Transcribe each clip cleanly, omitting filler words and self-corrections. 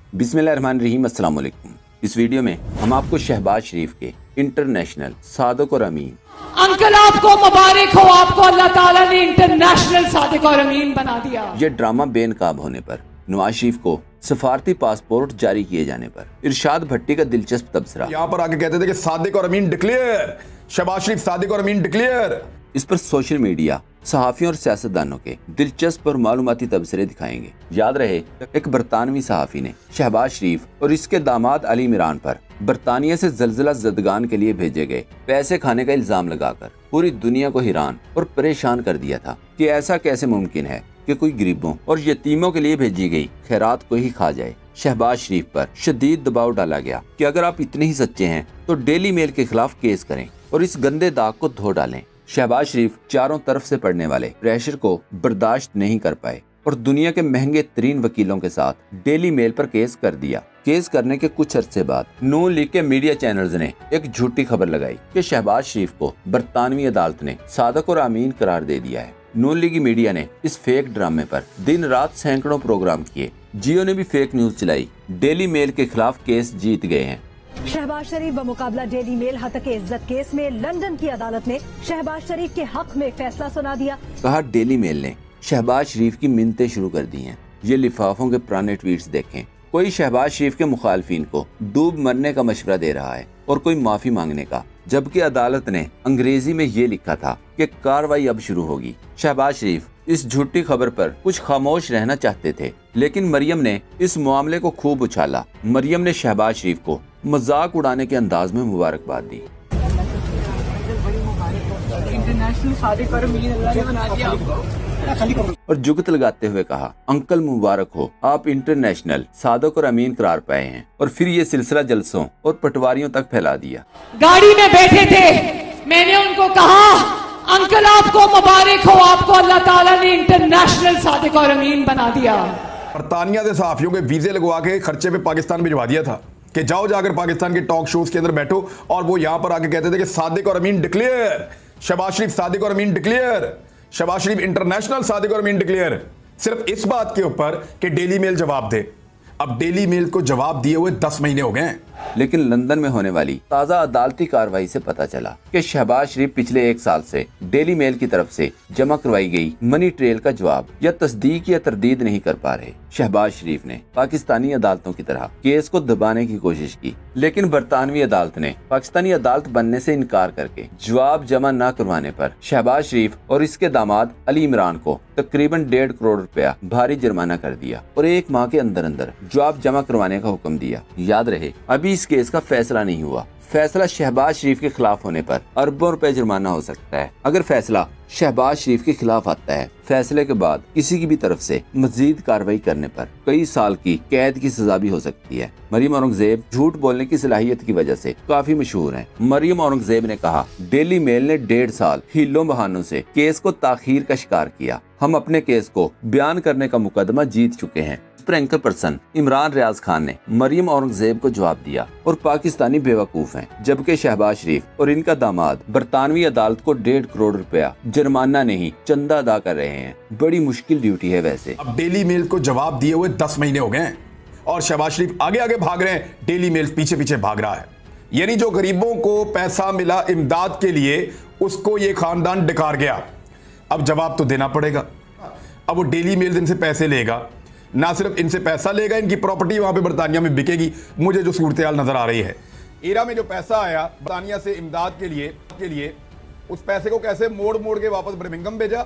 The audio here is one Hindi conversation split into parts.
बिस्मिल्लाहिर्रहमानिर्रहीम, अस्सलाम वालेकुम। इस वीडियो में हम आपको शहबाज शरीफ के इंटरनेशनल सादिक और अमीन। अंकल आपको मुबारक हो, आपको अल्लाह ताला ने इंटरनेशनल सादिक और अमीन बना दिया। ये ड्रामा बेनकाब होने पर, नवाज शरीफ को सफारती पासपोर्ट जारी किए जाने पर इरशाद भट्टी का दिलचस्प तबसरा। यहाँ पर आके कहते थे कि सादिक और अमीन डिक्लेयर, शहबाज शरीफ सादिक और अमीन डिक्लेयर। इस पर सोशल मीडिया सहाफियों और सियासतदानों के दिलचस्प और मालूमाती तबसरे दिखाएंगे। याद रहे, एक बरतानवी सहाफी ने शहबाज शरीफ और इसके दामाद अली इमरान पर बरतानिया से जलजिला जदगान के लिए भेजे गए पैसे खाने का इल्जाम लगाकर पूरी दुनिया को हैरान और परेशान कर दिया था कि ऐसा कैसे मुमकिन है कि कोई गरीबों और यतीमों के लिए भेजी गई खैरात को ही खा जाए। शहबाज शरीफ पर शदीद दबाव डाला गया कि अगर आप इतने ही सच्चे हैं तो डेली मेल के खिलाफ केस करें और इस गंदे दाग को धो डालें। शहबाज शरीफ चारों तरफ से पड़ने वाले प्रेशर को बर्दाश्त नहीं कर पाए और दुनिया के महंगे तरीन वकीलों के साथ डेली मेल पर केस कर दिया। केस करने के कुछ अरसे बाद नून लीग के मीडिया चैनल्स ने एक झूठी खबर लगाई कि शहबाज शरीफ को बरतानवी अदालत ने सादिक और अमीन करार दे दिया है। नून लीगी मीडिया ने इस फेक ड्रामे पर दिन रात सैकड़ों प्रोग्राम किए। जियो ने भी फेक न्यूज चलाई। डेली मेल के खिलाफ केस जीत गए हैं। शहबाज शरीफ बमुकाबला डेली मेल हत्या इज्जत केस में लंदन की अदालत ने शहबाज शरीफ के हक में फैसला सुना दिया। कहा, डेली मेल ने शहबाज शरीफ की मिन्नतें शुरू कर दी हैं। ये लिफाफों के पुराने ट्वीट्स देखें। कोई शहबाज शरीफ के मुखालफिन को डूब मरने का मशवरा दे रहा है और कोई माफी मांगने का, जबकि अदालत ने अंग्रेजी में ये लिखा था कि कार्रवाई अब शुरू होगी। शहबाज शरीफ इस झूठी खबर पर कुछ खामोश रहना चाहते थे, लेकिन मरियम ने इस मामले को खूब उछाला। मरियम ने शहबाज शरीफ को मजाक उड़ाने के अंदाज में मुबारकबाद दी। इंटरनेशनल सादिक और अमीन अल्लाह ने बना दिया आपको। और जुगत लगाते हुए कहा, अंकल मुबारक हो, आप इंटरनेशनल सादिक और अमीन करार पाए हैं। और फिर ये सिलसिला जलसों और पटवारियों तक फैला दिया। गाड़ी में बैठे थे, मैंने उनको कहा, अंकल आपको मुबारक हो, आपको अल्लाह ताला ने इंटरनेशनल सादिक और अमीन बना दिया। बरतानिया से सहाफियों के वीजे लगवा के खर्चे पे पाकिस्तान भिजवा दिया था कि जाओ जाकर पाकिस्तान के टॉक शोज के अंदर बैठो, और वो यहां पर आके कहते थे कि सादिक और अमीन डिक्लेयर, शहबाज शरीफ सादिक और अमीन डिक्लेयर, शहबाज शरीफ इंटरनेशनल सादिक और अमीन डिक्लेयर, सिर्फ इस बात के ऊपर कि डेली मेल जवाब दे। अब डेली मेल को जवाब दिए हुए 10 महीने हो गए हैं। लेकिन लंदन में होने वाली ताज़ा अदालती कार्रवाई से पता चला कि शहबाज शरीफ पिछले 1 साल से डेली मेल की तरफ से जमा करवाई गई मनी ट्रेल का जवाब या तस्दीक या तरदीद नहीं कर पा रहे। शहबाज शरीफ ने पाकिस्तानी अदालतों की तरह केस को दबाने की कोशिश की, लेकिन बरतानवी अदालत ने पाकिस्तानी अदालत बनने से इनकार करके जवाब जमा न करवाने पर शहबाज शरीफ और इसके दामाद अली इमरान को तकरीबन 1.5 करोड़ रुपया भारी जुर्माना कर दिया और 1 माह के अंदर अंदर जवाब जमा करवाने का हुक्म दिया। याद रहे, अभी इस केस का फैसला नहीं हुआ। फैसला शहबाज शरीफ के खिलाफ होने पर अरबों रुपए जुर्माना हो सकता है। अगर फैसला शहबाज शरीफ के खिलाफ आता है, फैसले के बाद किसी की भी तरफ से मजीद कार्रवाई करने पर कई साल की कैद की सजा भी हो सकती है। मरियम औरंगजेब झूठ बोलने की सलाहियत की वजह से काफी मशहूर हैं। मरियम औरंगजेब ने कहा, डेली मेल ने 1.5 साल हीलों बहानों से केस को ताखीर का शिकार किया। हम अपने केस को बयान करने का मुकदमा जीत चुके हैं। एंकर पर्सन इमरान रियाज खान ने मरियम औरंगजेब को जवाब दिया और पाकिस्तानी बेवकूफ हैं, जबकि शहबाज शरीफ और इनका दामाद बरतानवी अदालत को 1.5 करोड़ रुपया जुर्माना नहीं चंदा अदा कर रहे हैं। बड़ी मुश्किल ड्यूटी है वैसे। अब डेली मेल को जवाब दिए हुए 10 महीने हो गए हैं और शहबाज शरीफ आगे आगे भाग रहे हैं, डेली मेल पीछे पीछे भाग रहा है। यानी जो गरीबों को पैसा मिला इमदाद के लिए, उसको ये खानदान डिकार गया। अब जवाब तो देना पड़ेगा। अब वो डेली मेल इनसे पैसे लेगा, ना सिर्फ इनसे पैसा लेगा, इनकी प्रॉपर्टी वहां पे बरतानिया में बिकेगी। मुझे जो सूरत हाल नजर आ रही है, ईरा में जो पैसा आया बरतानिया से इमदाद के लिए उस पैसे को कैसे मोड़ मोड़ के वापस बर्मिंघम भेजा,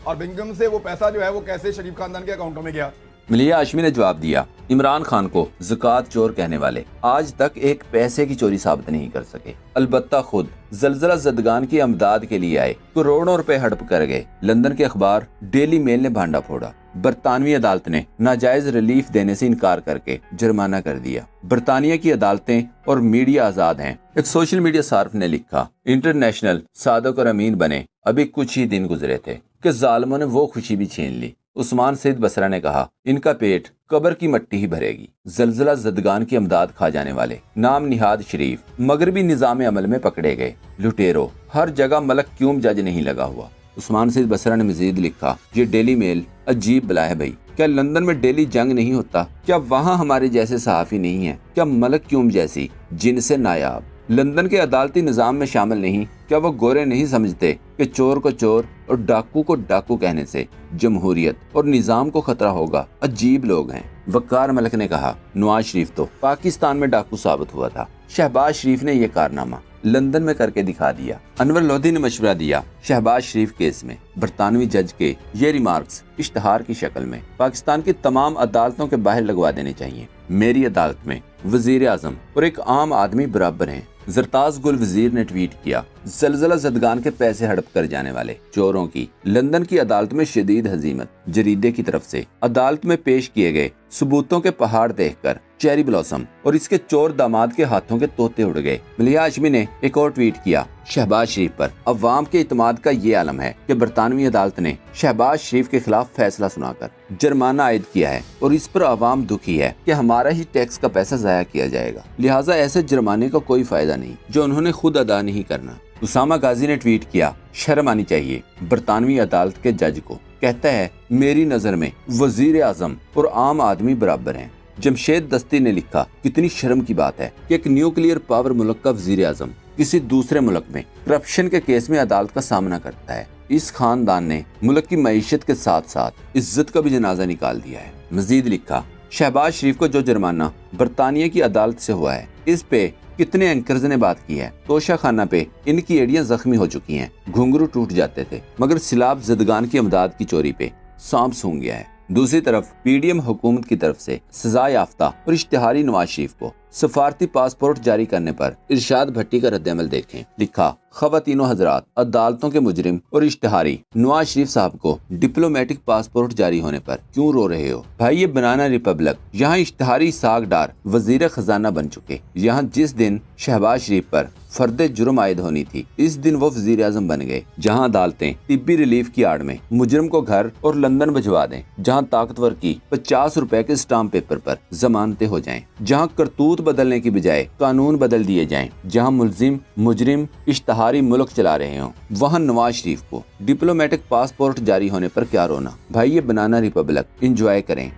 और बर्मिंघम से वो पैसा जो है वो कैसे शरीफ खानदान के अकाउंटों में गया। मलिया हाशमी ने जवाब दिया, इमरान खान को ज़कात चोर कहने वाले आज तक एक पैसे की चोरी साबित नहीं कर सके। अलबत्ता खुद जलजला जदगान की अमदाद के लिए आए, करोड़ों रुपए हड़प कर गए। लंदन के अखबार डेली मेल ने भांडा फोड़ा। बरतानवी अदालत ने नाजायज रिलीफ देने से इनकार करके जुर्माना कर दिया। बरतानिया की अदालतें और मीडिया आजाद हैं। एक सोशल मीडिया सार्फ ने लिखा, इंटरनेशनल सादिक और अमीन बने अभी कुछ ही दिन गुजरे थे कि जालिमों ने वो खुशी भी छीन ली। उस्मान सईद बसरा ने कहा, इनका पेट कब्र की मट्टी ही भरेगी। जलजला जदगान की अमदाद खा जाने वाले नाम निहाद शरीफ मगरबी निजाम अमल में पकड़े गए। लुटेरो हर जगह मलक क्यों जज नहीं लगा हुआ। उस्मान सईद बसरा ने मजीद लिखा, ये डेली मेल अजीब बला है भाई। क्या लंदन में डेली जंग नहीं होता? क्या वहाँ हमारे जैसे सहाफ़ी नहीं है? क्या मलक क्यूम जैसी जिनसे नायाब लंदन के अदालती निज़ाम में शामिल नहीं? क्या वो गोरे नहीं समझते कि चोर को चोर और डाकू को डाकू कहने से जमहूरियत और निज़ाम को खतरा होगा? अजीब लोग हैं। वकार मलिक ने कहा, नवाज शरीफ तो पाकिस्तान में डाकू साबित हुआ था। शहबाज शरीफ ने यह कारनामा लंदन में करके दिखा दिया। अनवर लोधी ने मशवरा दिया, शहबाज शरीफ केस में बरतानवी जज के ये रिमार्क्स इश्तहार की शक्ल में पाकिस्तान की तमाम अदालतों के बाहर लगवा देने चाहिए। मेरी अदालत में वजीर आजम और एक आम आदमी बराबर हैं। जरताज गुल वजीर ने ट्वीट किया, जलजला जदगान के पैसे हड़प कर जाने वाले चोरों की लंदन की अदालत में शदीद हजीमत। जरीदे की तरफ से अदालत में पेश किए गए सबूतों के पहाड़ देखकर चेरी ब्लॉसम और इसके चोर दामाद के हाथों के तोते उड़ गए। मलिहा हाशमी ने एक और ट्वीट किया, शहबाज शरीफ पर अवाम के इतमाद का ये आलम है कि बरतानवी अदालत ने शहबाज शरीफ के खिलाफ फैसला सुनाकर जुर्माना आयद किया है और इस पर अवाम दुखी है कि हमारा ही टैक्स का पैसा जाया किया जाएगा। लिहाजा ऐसे जुर्माने का कोई फायदा नहीं जो उन्होंने खुद अदा नहीं करना। उसामा गाजी ने ट्वीट किया, शर्म आनी चाहिए बरतानवी अदालत के जज को। कहता है, मेरी नजर में वजीर आजम और आम आदमी बराबर हैं। जमशेद दस्ती ने लिखा, कितनी शर्म की बात है कि एक न्यूक्लियर पावर मुल्क का वजीर आजम किसी दूसरे मुल्क में करप्शन के केस में अदालत का सामना करता है। इस खानदान ने मुल्क की मईशत के साथ साथ इज्जत का भी जनाजा निकाल दिया है। मजीद लिखा, शहबाज शरीफ को जो जुर्माना बरतानिया की अदालत से हुआ है, इस पे कितने एंकर्स ने बात की है। तोशा खाना पे इनकी एड़ियां जख्मी हो चुकी हैं, घुंघरू टूट जाते थे, मगर सिलाब जदगान की अमदाद की चोरी पे सांप सूंघ गया है। दूसरी तरफ पीडीएम हुकूमत की तरफ से सजा याफ्ता और इश्तिहारी नवाज शरीफ को सफारती पासपोर्ट जारी करने पर इरशाद भट्टी का रद्दअमल देखें। लिखा, ख़वातीनो हजरात, अदालतों के मुजरिम और इश्तिहारी नवाज शरीफ साहब को डिप्लोमेटिक पासपोर्ट जारी होने पर क्यों रो रहे हो? भाई ये बनाना रिपब्लिक, यहाँ इश्तिहारी सागडार वजीर खजाना बन चुके। यहाँ जिस दिन शहबाज शरीफ पर फर्दे जुर्म आयद होनी थी, इस दिन वो वजीर आजम बन गए। जहाँ अदालतें तिब्बी रिलीफ की आड़ में मुजरिम को घर और लंदन भिजवा दें, जहाँ ताकतवर की 50 रुपए के स्टाम्प पेपर पर जमानतें हो जाएं, जहाँ करतूत बदलने की बजाय कानून बदल दिए जाएं, जहाँ मुलजिम मुजरिम इश्तिहारी मुल्क चला रहे हों, वहाँ नवाज शरीफ को डिप्लोमेटिक पासपोर्ट जारी होने पर क्या रोना? भाई ये बनाना रिपब्लिक इंजॉय करें।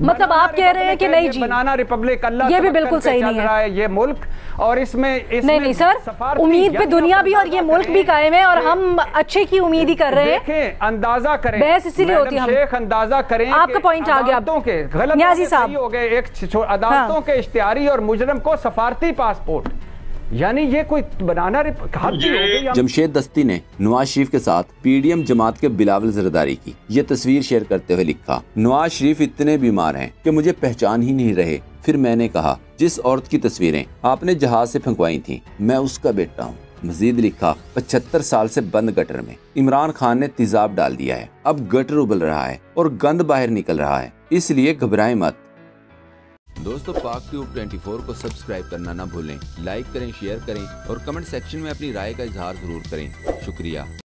मतलब आप कह रहे हैं कि नहीं जी, बनाना रिपब्लिक अल्लाह ये भी बिल्कुल सही नहीं है ये मुल्क, और इसमें नहीं सर, उम्मीद पे दुनिया भी और ये मुल्क भी कायम है और हम अच्छे की उम्मीद ही कर रहे हैं। देखें, अंदाजा करें, बहस इसीलिए होती है। हम शेख अंदाजा करें, आपका पॉइंट आ गया। गलत न्याजी साहब हो गए, एक अदालतों के इश्तिहारी और मुजरिम को सफारती पासपोर्ट, यानी ये कोई बनाना जमशेद दस्ती ने नवाज शरीफ के साथ पीडीएम जमात के बिलावल जरदारी की ये तस्वीर शेयर करते हुए लिखा, नवाज शरीफ इतने बीमार हैं कि मुझे पहचान ही नहीं रहे। फिर मैंने कहा, जिस औरत की तस्वीरें आपने जहाज से फेंकवाई थी, मैं उसका बेटा हूँ। मजीद लिखा, 75 साल से बंद गटर में इमरान खान ने तेजाब डाल दिया है, अब गटर उबल रहा है और गंद बाहर निकल रहा है, इसलिए घबराएं मत। दोस्तों, पाक ट्यूब 24 को सब्सक्राइब करना ना भूलें, लाइक करें, शेयर करें और कमेंट सेक्शन में अपनी राय का इजहार जरूर करें। शुक्रिया।